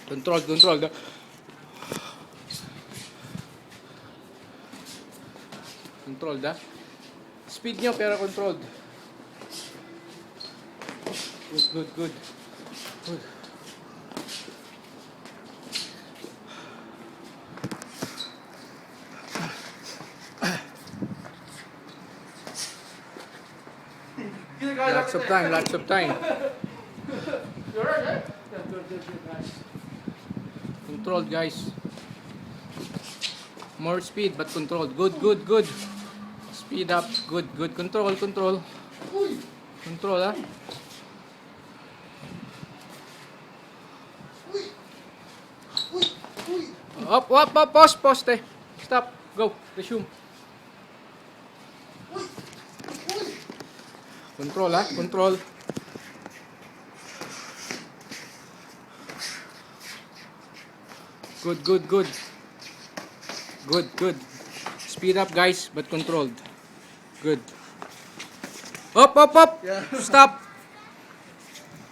Controlled, controlled. Controlled, ah. Speed nyo pero controlled. Good, good, good. Good. Lots of time, lots of time. You're right, eh? Yeah, good, guys. Controlled, guys. More speed but controlled. Good, good, good. Speed up. Good, good. Control, control. Control, ah. Up, up, up. Pause, poste. Stop. Go. Resume. Control, ah. Control. Good, good, good. Good, good. Speed up, guys, but controlled. Good. Up, up, up. Yeah. Stop.